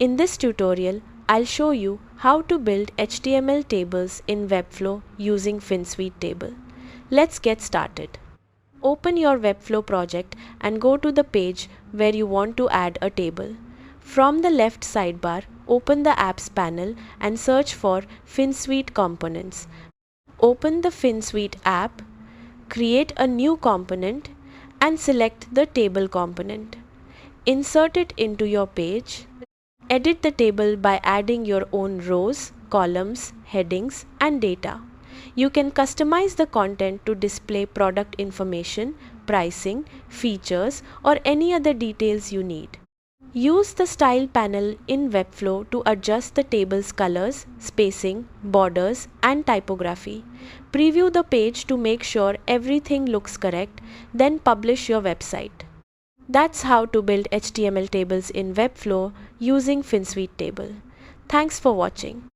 In this tutorial, I'll show you how to build HTML tables in Webflow using Finsweet Table. Let's get started. Open your Webflow project and go to the page where you want to add a table. From the left sidebar, open the Apps panel and search for Finsweet components. Open the Finsweet app, create a new component and select the table component. Insert it into your page. Edit the table by adding your own rows, columns, headings, and data. You can customize the content to display product information, pricing, features, or any other details you need. Use the Style panel in Webflow to adjust the table's colors, spacing, borders, and typography. Preview the page to make sure everything looks correct, then publish your website. That's how to build HTML tables in Webflow using Finsweet Table. Thanks for watching.